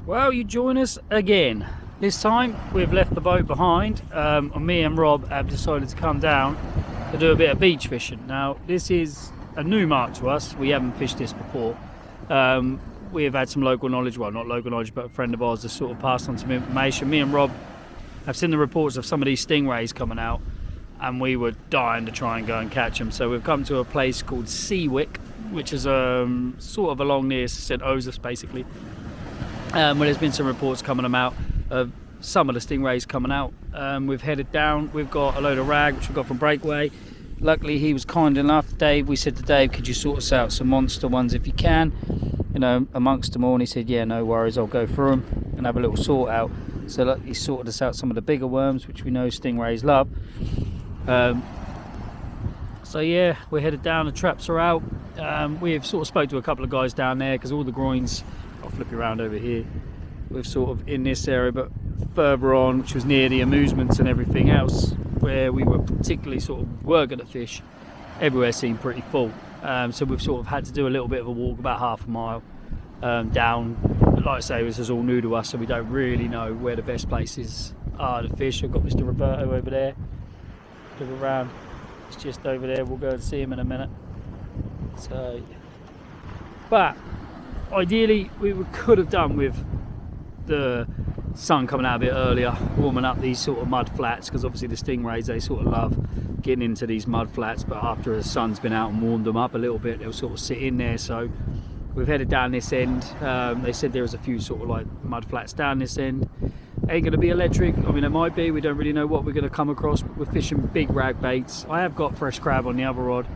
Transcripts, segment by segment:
Well, you join us again. This time we've left the boat behind, and me and Rob have decided to come down to do a bit of beach fishing. Now, this is a new mark to us. We haven't fished this before. We have had some local knowledge, well, not local knowledge, but a friend of ours has sort of passed on some information. Me and Rob have seen the reports of some of these stingrays coming out, and we were dying to try and go and catch them. So we've come to a place called Seawick, which is sort of along near St Osyth, basically. Where there's been some reports coming out of some of the stingrays coming out. We've headed down. We've got a load of rag which we got from Breakaway. Luckily he was kind enough, Dave. We said to Dave, could you sort us out some monster ones if you can, you know, amongst them all? And he said, yeah, no worries, I'll go through them and have a little sort out. So look, he sorted us out some of the bigger worms, which we know stingrays love. So yeah, we're headed down. The traps are out. We've sort of spoke to a couple of guys down there because all the groins, I'll flip you around over here, we're sort of in this area, but further on, which was near the amusements and everything else, where we were particularly sort of were going to fish, everywhere seemed pretty full. So we've sort of had to do a little bit of a walk, about half a mile down. Like I say, this is all new to us, so we don't really know where the best places are to fish. I've got Mr. Roberto over there. Look around, it's just over there. We'll go and see him in a minute. So, but ideally we could have done with the sun coming out a bit earlier, warming up these sort of mud flats, because obviously the stingrays, they sort of love getting into these mud flats, but after the sun's been out and warmed them up a little bit, they'll sort of sit in there. So we've headed down this end. They said there was a few sort of like mud flats down this end. Ain't going to be electric. I mean, it might be. We don't really know what we're going to come across. We're fishing big rag baits. I have got fresh crab on the other rod.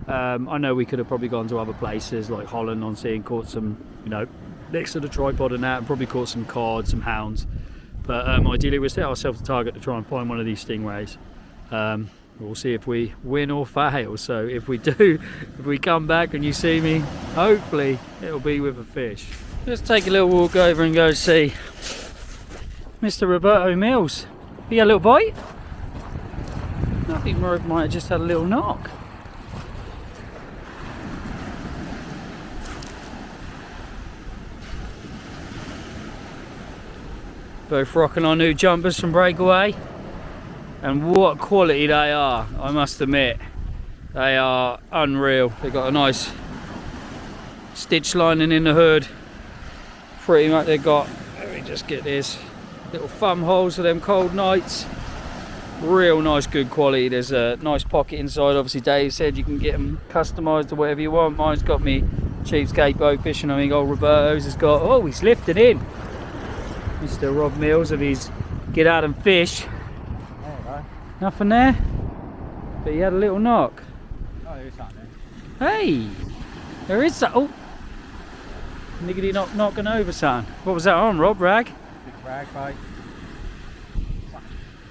I know we could have probably gone to other places like Holland on sea and caught some, you know, next to the tripod and that, and probably caught some cod, some hounds. But ideally we set ourselves a target to try and find one of these stingrays. We'll see if we win or fail. So if we do, if we come back and you see me, hopefully it'll be with a fish. Let's take a little walk over and go see Mr. Roberto Mills. You got a little bite? I think Rob might have just had a little knock. Both rocking our new jumpers from Breakaway, and what quality they are, I must admit. They are unreal. They've got a nice stitch lining in the hood. Pretty much they've got, let me just get this, little thumb holes for them cold nights. Real nice, good quality. There's a nice pocket inside. Obviously Dave said you can get them customised to whatever you want. Mine's got me cheapskate boat fishing. I think old Roberto's has got, oh, he's lifted in. Mr. Rob Mills of his get out and fish. Alright. Nothing there, but he had a little knock. Oh, there is something. Hey, there is that. Oh, niggity knocking over, son. What was that on, Rob? Rag? Big rag bait.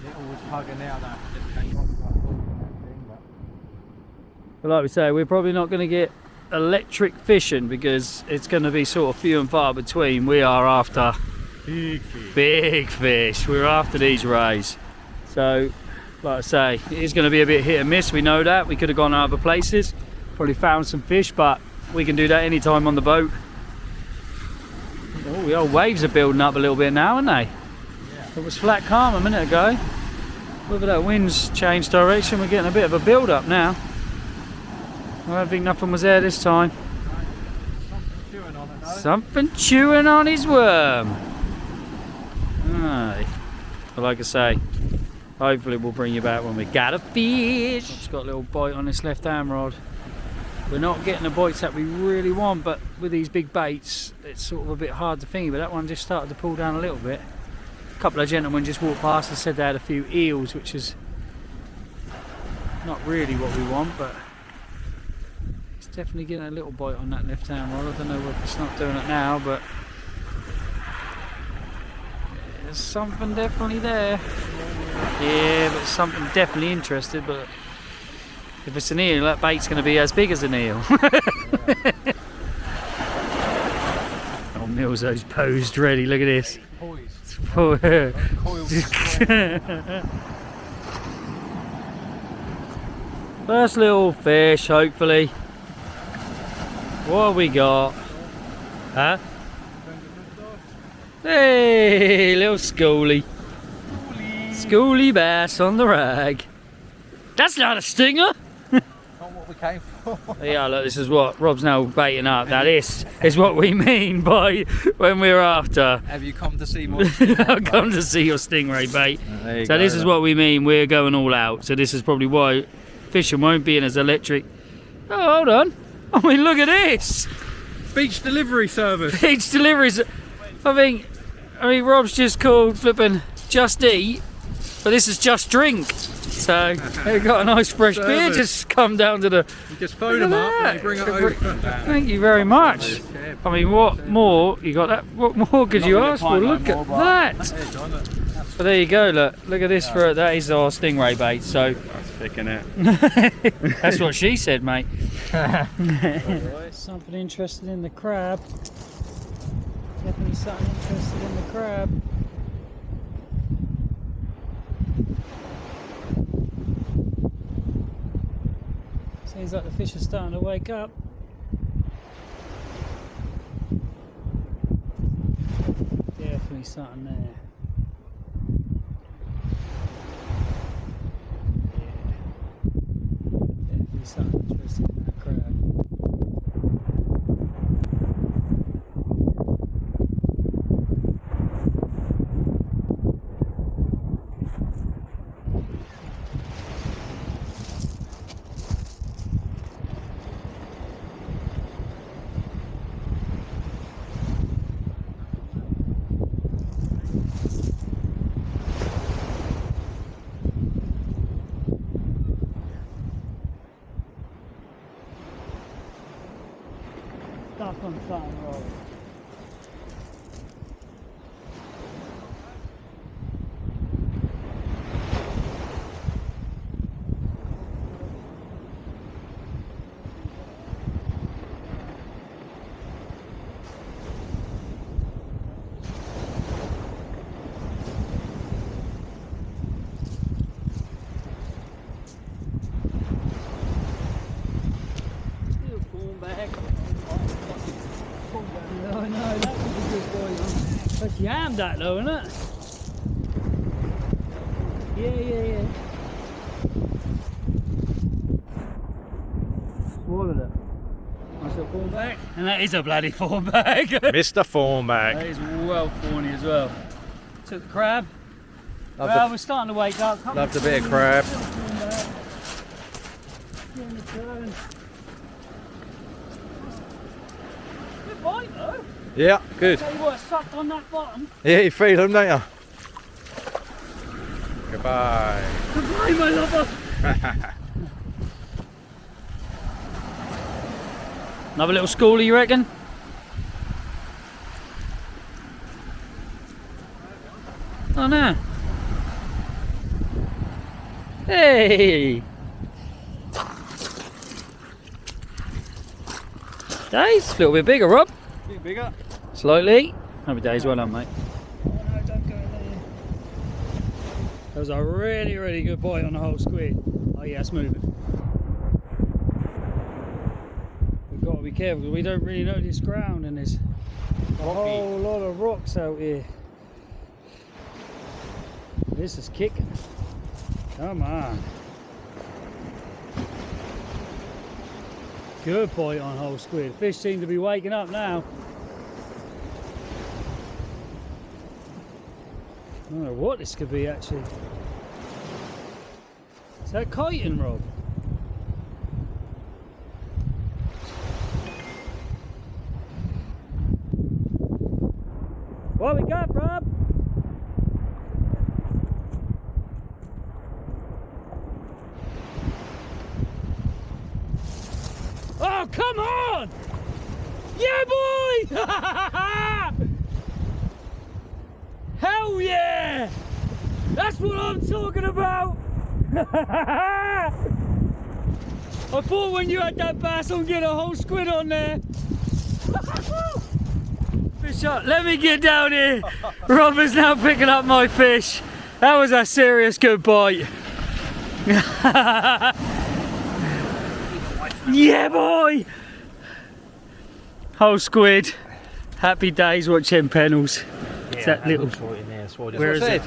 Little was tugging out that just came off like thing, But like we say, we're probably not going to get electric fishing because it's going to be sort of few and far between. We are after big fish. Big fish. We're after these rays. So, like I say, it is going to be a bit hit and miss. We know that. We could have gone other places, probably found some fish, but we can do that anytime on the boat. Oh, the old waves are building up a little bit now, aren't they? Yeah. It was flat calm a minute ago. Whether that wind's changed direction, we're getting a bit of a build up now. I don't think nothing was there this time. Something chewing on it though. Something chewing on his worm. Aye. But like I say, hopefully we'll bring you back when we got a fish. It's got a little bite on this left hand rod. We're not getting the bites that we really want, but with these big baits, it's sort of a bit hard to thingy. But that one just started to pull down a little bit. A couple of gentlemen just walked past and said they had a few eels, which is not really what we want, but it's definitely getting a little bite on that left hand rod. I don't know if it's not doing it now, but there's something definitely there. Yeah, but something definitely interested, but if it's an eel, that bait's going to be as big as an eel. Oh, Milzo's posed ready, look at this. First little fish, hopefully. What have we got? Huh? Hey, little schoolie. Schoolie bass on the rag. That's not a stinger. Not what we came for. Yeah, look, this is what Rob's now baiting up. Now this is what we mean by when we're after. Have you come to see my I've come to see your stingray bait. There you So go, this is look. what we mean. We're going all out. So this is probably why fishing won't be in as electric. Oh, hold on. I mean, look at this. Beach delivery service. Beach deliveries. I mean, Rob's just called flipping Just Eat, but this is Just Drink. So they've got a nice fresh beer Service. just come down to the. You just phone Look them at up that. and they bring it over. Thank you very much. I mean, what more? You got that? What more could you ask for? Look at that. But there you go. Look at this. For that is our stingray bait. So That's thick, innit? that's what she said, mate. Something interested in the crab. Definitely something interested in the crab. Seems like the fish are starting to wake up. Definitely something there. Yeah. Definitely something interested in that crab. Stuck on something, Rob. Still pulling back. No, no, that was a good boy. That's yam that though, isn't it? Yeah. Swallowed it. Nice little form bag. And that is a bloody form bag. Mr. Thornback. That is well thorny as well. Took the crab. Love, Well, we're starting to wake up. Loved a bit of crab. Getting the turn. Good bite though. Yeah, good. Tell you what, sucked on that bottom. Yeah, you feel them, don't you? Goodbye. Goodbye, my lover. Another little schoolie, you reckon? Oh no. Hey. Days, a little bit bigger, Rob. Bit bigger. Slightly. Happy days, well done, mate. Oh no, don't go in there. That was a really, really good bite on the whole squid. Oh yeah, it's moving. We've got to be careful because we don't really know this ground and there's a whole lot of rocks out here. This is kicking. Come on. Good bite on whole squid. Fish seem to be waking up now. I don't know what this could be actually. Is that chitin, Rob? What we got, Rob? Oh, come on! Yeah, boy! Hell yeah! That's what I'm talking about! I thought when you had that bass I'd get a whole squid on there. Fish up, let me get down here. Rob is now picking up my fish. That was a serious good bite. Yeah, boy! Whole squid. Happy days watching Pennels. It's that little. in there, so Where is it?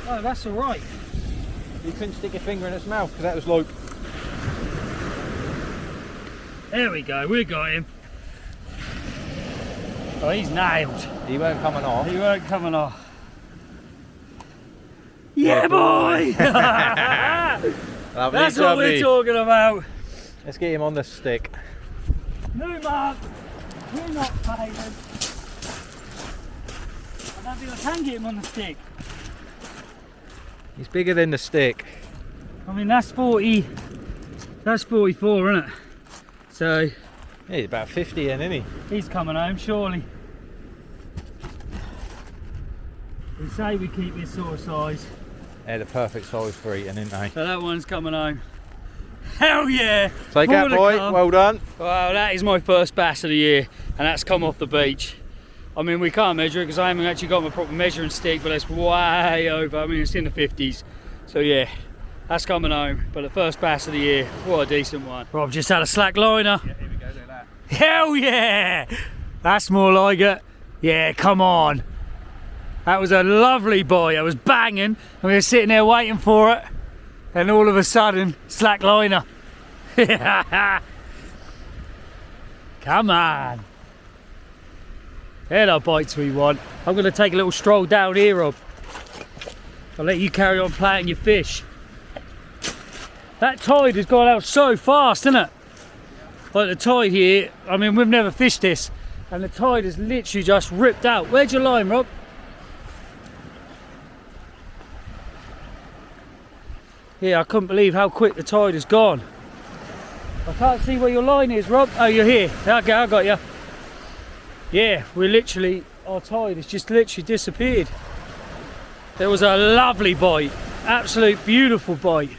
Oh, that's all right. You couldn't stick your finger in its mouth because that was like. There we go. We got him. Oh, he's nailed. He weren't coming off. He weren't coming off. Yeah, boy! Lovely, That's what we're talking about. Let's get him on the stick. No, Mark, we're not failing. I don't think I can get him on the stick. He's bigger than the stick. I mean, that's 40, that's 44, isn't it? So, Yeah, he's about 50 then, isn't he? he's coming home, surely. We say we keep this sort of size. They're the perfect size for eating, aren't they? So that one's coming home. Hell yeah! Take More that, to boy. come. Well done. Well, that is my first bass of the year, and that's come off the beach. I mean, we can't measure it because I haven't actually got my proper measuring stick, but it's way over. I mean, it's in the 50s. So yeah, that's coming home. But the first bass of the year, what a decent one. Rob just had a slack liner. Yeah, here we go, look at that. Hell yeah! That's more like it. Yeah, come on. That was a lovely boy. I was banging, and we were sitting there waiting for it, and all of a sudden, slack liner. Come on. They're the bites we want. I'm going to take a little stroll down here, Rob. I'll let you carry on playing your fish. That tide has gone out so fast, isn't it? Like the tide here, I mean, we've never fished this, and the tide has literally just ripped out. Where's your line, Rob? Yeah, I couldn't believe how quick the tide has gone. I can't see where your line is, Rob. Oh, you're here. Okay, I got you. Yeah, we're literally, our tide has just literally disappeared. There was a lovely bite, absolute beautiful bite.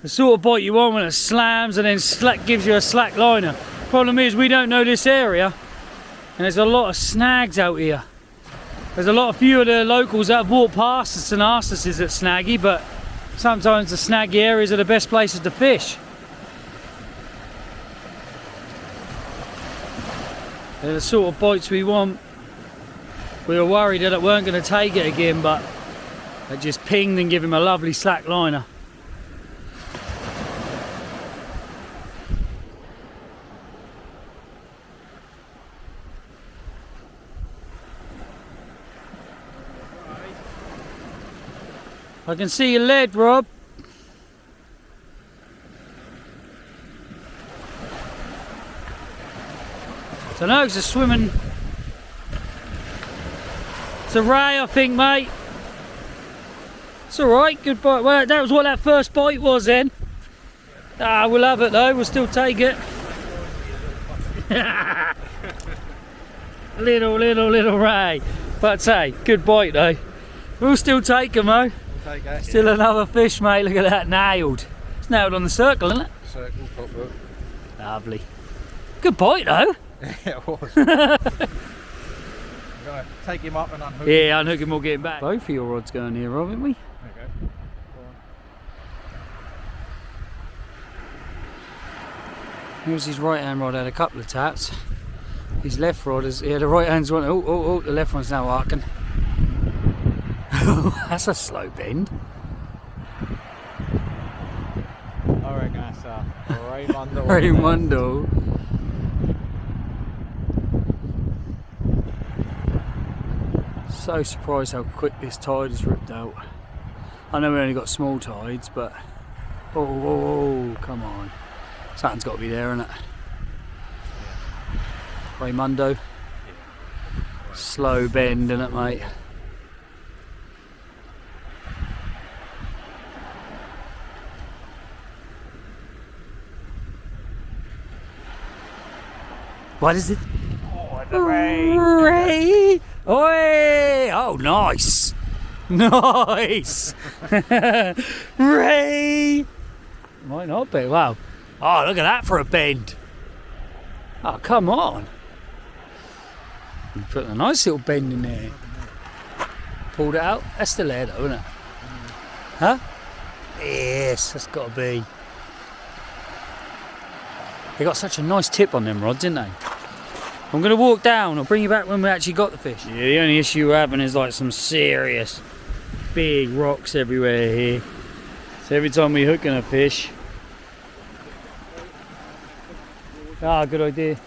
The sort of bite you want when it slams and then gives you a slack liner. Problem is, we don't know this area, and there's a lot of snags out here. There's a lot of few of the locals that have walked past us and asked us, is it snaggy? But sometimes the snaggy areas are the best places to fish. They're the sort of bites we want. We were worried that it weren't going to take it again, but it just pinged and gave him a lovely slack liner. I can see your lead, Rob. So no, it's a swimming. It's a ray, I think, mate. It's all right, good bite. Well, that was what that first bite was then. Ah, we'll have it though. We'll still take it. little ray. But say, good bite though. We'll still take them though. Take that. Still another fish, mate. Look at that, nailed. It's nailed on the circle, isn't it? Circle, top hook. Lovely. Good bite though. Yeah, it was. Right, take him up and unhook him. Yeah, unhook him, we'll get him back. Both of your rods going here, Rob, haven't we? There you go. Go on. Here's his right hand rod, had a couple of taps. His left rod is, yeah, the right hand's one. Oh, the left one's now arcing. That's a slow bend. I reckon that's Raymundo. Raymundo. So surprised how quick this tide has ripped out. I know we only got small tides, but oh, come on. Something's got to be there, isn't it? Raymundo. Slow bend, isn't it, mate? What is it? Oh, the Ray. Ray! Oi! Oh, nice! Nice! Ray! Might not be, wow. Oh, look at that for a bend. Oh, come on. You put a nice little bend in there. Pulled it out. That's still there though, isn't it? Huh? Yes, that's got to be. They got such a nice tip on them rods, didn't they? I'm going to walk down. I'll bring you back when we actually got the fish. Yeah, the only issue we're having is like some serious big rocks everywhere here. So every time we hook in a fish... Ah, good idea.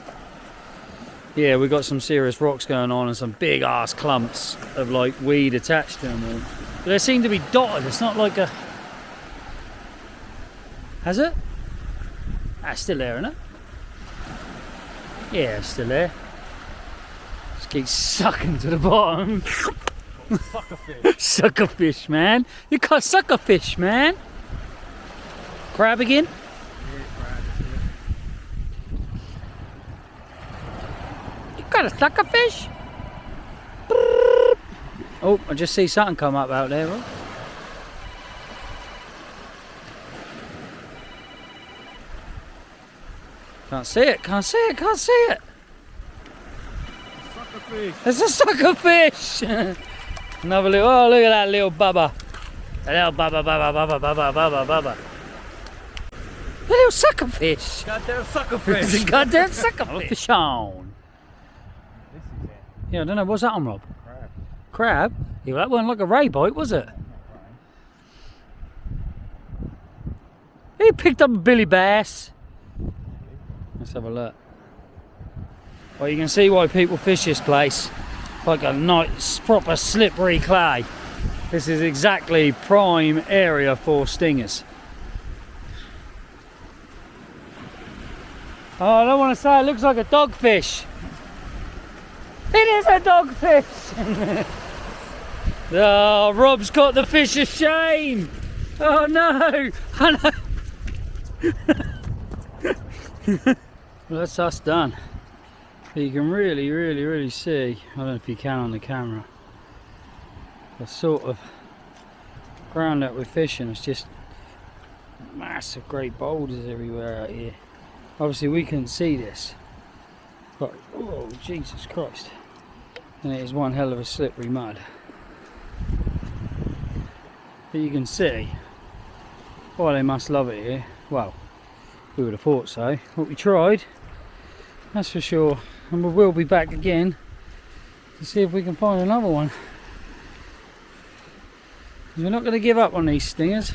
Yeah, we got some serious rocks going on and some big ass clumps of like weed attached to them all. But they seem to be dotted. It's not like a... Has it? Ah, it's still there, isn't it? Yeah, it's still there. Just keep sucking to the bottom. Sucker fish. Sucker fish, man. You got sucker fish, man. Crab again? You got a sucker fish? Oh, I just see something come up out there, bro. Can't see it, can't see it, can't see it. Sucker fish. It's a sucker fish. Another little, oh look at that little bubba. A little bubba. A little sucker fish. Goddamn sucker It's fish. a goddamn sucker fish on. This is it. Yeah, I don't know, what's that on, Rob? Crab. Crab? Yeah, well, that wasn't like a ray bite, was it? He picked up a billy bass. Let's have a look. Well, you can see why people fish this place. Like a nice, proper slippery clay. This is exactly prime area for stingers. Oh, I don't want to say it looks like a dogfish. It is a dogfish. Oh, Rob's caught the fish of shame. Oh no. Oh, no. Well, that's us done. But you can really see, I don't know if you can on the camera, the sort of ground that we're fishing. It's just massive great boulders everywhere out here. Obviously we couldn't see this, but oh Jesus Christ, and it is one hell of a slippery mud. But you can see, oh, they must love it here. Well, we would have thought so, but we tried, that's for sure. And we will be back again to see if we can find another one. We're not going to give up on these stingers.